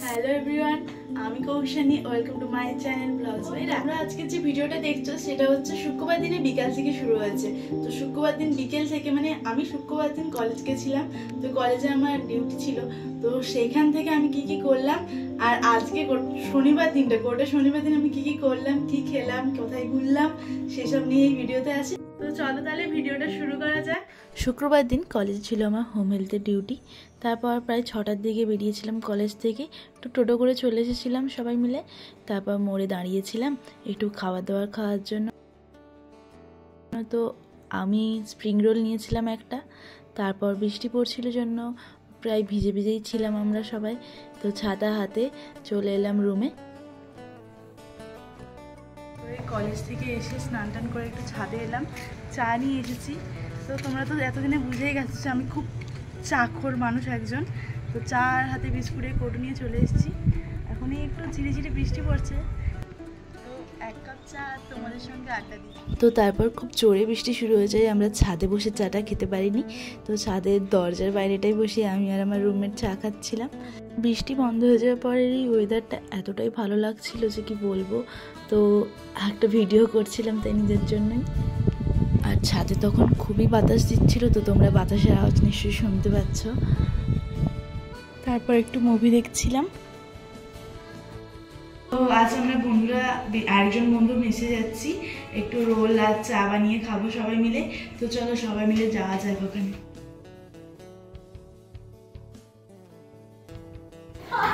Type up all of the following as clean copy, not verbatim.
Hello everyone, আমি Koushani. Welcome to my channel blogs by Ranna. আজকে যে ভিডিওটা দেখছো সেটা হচ্ছে শুক্রবার দিনে বিকাল থেকে শুরু হয়েছে। তো শুক্রবার দিন বিকেল থেকে মানে আমি শুক্রবার দিন কলেজ গেছিলাম, তো কলেজে আমার ডিউটি ছিল। তো সেইখান থেকে আমি কি কি করলাম, আর আজকে শনিবার দিনটা গোটা শনিবার দিন আমি কি কি করলাম, কি খেলাম, কোথায় ঘুরলাম, সেসব নিয়ে এই ভিডিওতে আছে। তো চলো তাহলে ভিডিওটা শুরু করা যাক। শুক্রবার দিন কলেজে ছিল আমার হোম হেলথের ডিউটি। তারপর প্রায় 6টার দিকে বেরিয়েছিলাম কলেজ থেকে। একটু টোটো করে চলে এসেছিলাম সবাই মিলে। তারপর মোড়ে দাঁড়িয়েছিলাম একটু খাবার দাবার খাওয়ার জন্য। তো আমি স্প্রিং রোল নিয়েছিলাম একটা। তারপর বৃষ্টি পড়ছিল জন্য প্রায় ভিজে ভিজেই ছিলাম আমরা সবাই। তো ছাতা হাতে চলে এলাম রুমে। কলেজ থেকে এসে স্নান টান করে একটু ছাদে এলাম, চা নিয়ে এসেছি। তো তোমরা তো এতদিনে বুঝেই গেছো আমি খুব চাখোর মানুষ একজন। তো চা আর হাতে বিস্কুটের কোটো নিয়ে চলে এসেছি। এখনই একটু ঝিরি ঝিরি বৃষ্টি পড়ছে, তো এক কাপ চা তোমাদের সঙ্গে আড্ডা দিই। তো তারপর খুব জোরে বৃষ্টি শুরু হয়ে যায়, আমরা ছাদে বসে চাটা খেতে পারিনি। তো ছাদের দরজার বাইরেটাই বসে আমি আর আমার রুমমেট চা খাচ্ছিলাম। বৃষ্টি বন্ধ হয়ে যাওয়ার পরে এই ওয়েদারটা এতটাই ভালো লাগছিল যে কি বলবো। তো একটা ভিডিও করছিলাম তাই নিজের জন্যই। আর ছাদে তখন খুবই বাতাস দিচ্ছিল, তো তোমরা বাতাসের আওয়াজ নিশ্চয়ই শুনতে পাচ্ছ। তারপর একটু মুভি দেখছিলাম। তো আজ আমরা বন্ধুরা আরেকজন বন্ধু মেসে যাচ্ছি, একটু রোল আর চা বানিয়ে খাবো সবাই মিলে। তো চলো সবাই মিলে যাওয়া যাক ওখানে।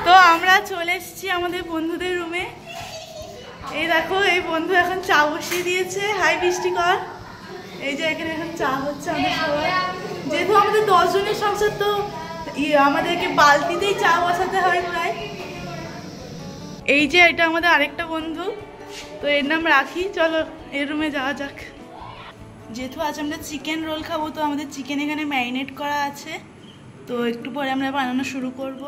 তো আমরা চলে এসেছি আমাদের বন্ধুদের রুমে। এই দেখো, এই বন্ধু এখন চা বসিয়ে দিয়েছে। হাই বৃষ্টি কর। এই যে এখানে এখন চা হচ্ছে আমাদের সবাই। যেহেতু আমাদের 10 জনের সংসার, তো আমাদেরকে বালতিতেই চা বসাতে হয় প্রায়। এই যে এটা আমাদের আরেকটা বন্ধু, তো এর নাম রাখি। চলো এর রুমে যাওয়া যাক। যেহেতু আজ আমরা চিকেন রোল খাবো, তো আমাদের চিকেন এখানে ম্যারিনেট করা আছে। তো একটু পরে আমরা বানানো শুরু করব।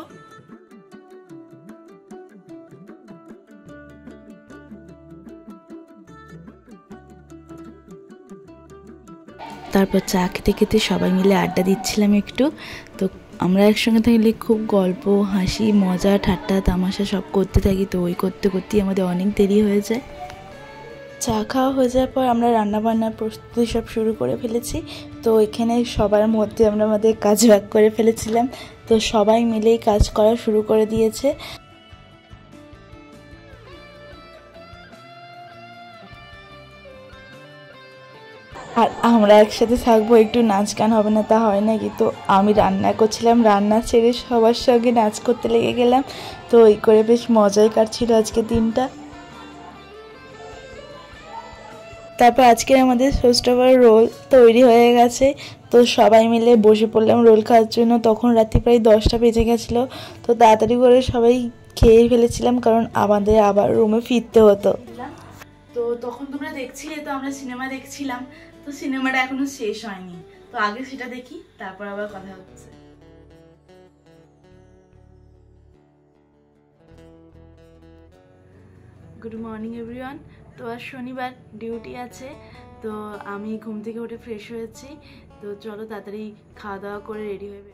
তারপর চা খেতে খেতে সবাই মিলে আড্ডা দিচ্ছিলাম একটু। তো আমরা একসঙ্গে থাকলে খুব গল্প, হাসি, মজা, ঠাট্টা, তামাশা সব করতে থাকি। তো ওই করতে করতেই আমাদের অনেক দেরি হয়ে যায়। চা খাওয়া হয়ে যাওয়ার পর আমরা রান্নাবান্নার প্রস্তুতি সব শুরু করে ফেলেছি। তো এখানে সবার মধ্যে আমরা আমাদের কাজ ভাগ করে ফেলেছিলাম। তো সবাই মিলেই কাজ করা শুরু করে দিয়েছে। আর আমরা একসাথে থাকবো, একটু নাচ গান হবে না তা হয় নাকি। তো আমি রান্না করছিলাম, রান্না ছেড়ে সবার সঙ্গে নাচ করতে লেগে গেলাম। তো এই করে বেশ মজাই কাটছিল আজকের দিনটা। তারপর আজকে আমাদের সোস্টাবার রোল তৈরি হয়ে গেছে। তো সবাই মিলে বসে পড়লাম রোল খাওয়ার জন্য। তখন রাত্রি প্রায় 10টা বেজে গেছিলো। তো তাড়াতাড়ি করে সবাই খেয়ে ফেলেছিলাম, কারণ আমাদের আবার রুমে ফিরতে হতো। তো তখন তোমরা দেখছিলে, তো আমরা সিনেমা দেখছিলাম। তো সিনেমাটা এখনো শেষ হয়নি, তো আগে সেটা দেখি, তারপর আবার কথা হচ্ছে। Good morning everyone. তো আজ শনিবার, ডিউটি আছে। তো আমি ঘুম থেকে উঠে ফ্রেশ হয়েছি। তো চলো তাড়াতাড়ি খাওয়া দাওয়া করে রেডি হয়ে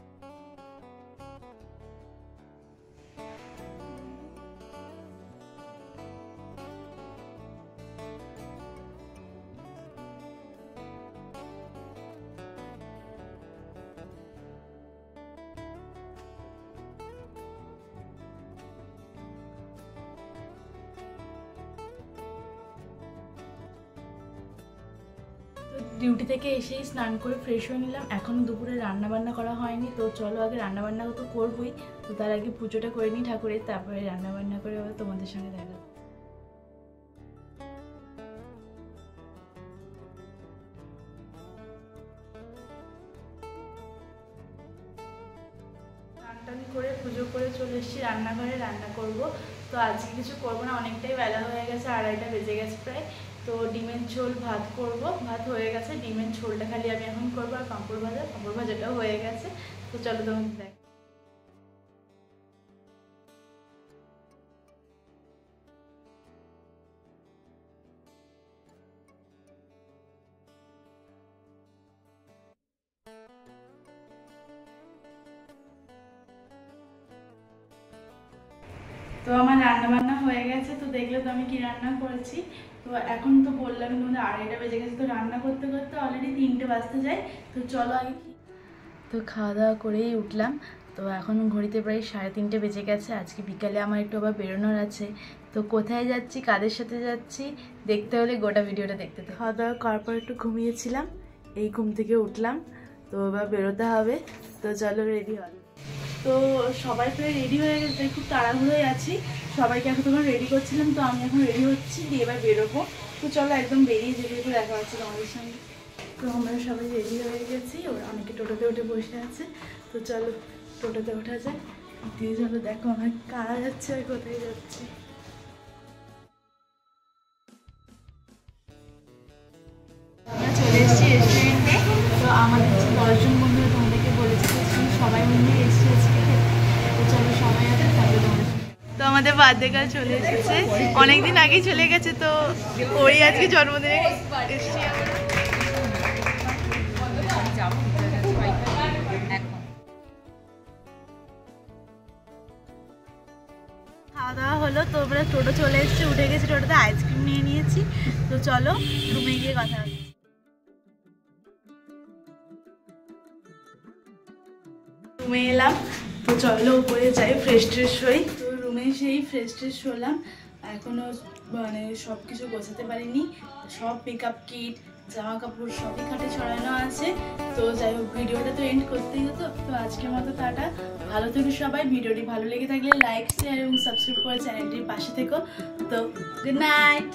ডিউটি থেকে এসেই স্নান করে ফ্রেশ হয়ে নিলাম। এখনও দুপুরে রান্না বান্না করা হয়নি। তো চলো আগে রান্না বান্না তো করবোই। তো তার আগে পুজোটা করে নিই ঠাকুরের, তারপরে রান্না বান্না করে আবার তোমাদের সঙ্গে দেখা। স্নান করে পুজো করে চলে এসেছি রান্নাঘরে, রান্না করব। তো আজকে কিছু করবো না, অনেকটাই বেলা হয়ে গেছে, 2:30টা বেজে গেছে প্রায়। তো ডিমের ঝোল ভাত করব, ভাত হয়ে গেছে, ডিমের ঝোলটা খালি আমি এখন করবো। আর পাঁপড় ভাজাটাও হয়ে গেছে। তো চলো তোমাদের দেখ। তো আমার রান্না বান্না হয়ে গেছে, তো দেখলে তো আমি কি রান্না করেছি। তো এখন তো বললাম তোমাদের 2:30টা বেজে গেছে, তো রান্না করতে করতে অলরেডি 3টে বাজতে যায়। তো চলো আগে তো খাওয়া দাওয়া করেই উঠলাম। তো এখন ঘড়িতে প্রায় 3:30 বেজে গেছে। আজকে বিকালে আমার একটু আবার বেরোনোর আছে। তো কোথায় যাচ্ছি, কাদের সাথে যাচ্ছি দেখতে হলে গোটা ভিডিওটা দেখতে। খাওয়া দাওয়া করার পর একটু ঘুমিয়েছিলাম, এই ঘুম থেকে উঠলাম। তো এবার বেরোতে হবে, তো চলো রেডি হল। তো সবাই প্রায় রেডি হয়ে গেছে, খুব তাড়াহুড়োয় আছি। সবাইকে এখন তখন রেডি করছিলাম, তো আমি এখন রেডি হচ্ছি, দিয়ে এবার বেরোবো। তো চলো একদম বেরিয়ে যেতে একটু দেখা হচ্ছে তোমাদের সঙ্গে। তো আমরা সবাই রেডি হয়ে গেছি, ওরা অনেকে টোটোতে উঠে বসে আছে। তো চলো টোটোতে ওঠা যায়, দিয়ে চলো দেখো আমার কারা যাচ্ছে আর কোথায় যাচ্ছে। আমরা চলে এসেছি রেস্টুরেন্টে। তো আমাদের 10জন বন্ধু তোমাদেরকে বলেছি, সবাই মিলে এসেছি আজকে। তো চলো সবাই আছে থাকবে তোমাদের। তো আমাদের বার্থডে গার্ল চলে এসেছে, অনেকদিন আগেই চলে গেছে। তো ওই আজকে জন্মদিনে এসেছি আমরা। খাওয়া দাওয়া হলো, তো আমরা টোটো চলে এসেছি, উঠে গেছি টোটোতে, আইসক্রিম নিয়ে নিয়েছি। তো চলো রুমে গিয়ে কথা হচ্ছে। রুমে এলাম, তো চলো উপরে যাই ফ্রেশ ট্রেশ হই। তো রুমে সেই ফ্রেশ ট্রেশ হলাম, এখনও মানে সব কিছু গোছাতে পারিনি। সব মেকআপ কিট জামা কাপড় সবই খাটে ছড়ানো আছে। তো যাই হোক ভিডিওটা তো এন্ড করতেই হতো। তো আজকের মতো টাটা, ভালো থেকো সবাই। ভিডিওটি ভালো লেগে থাকলে লাইক শেয়ার এবং সাবস্ক্রাইব করে চ্যানেলটির পাশে থেকো। তো গুড নাইট।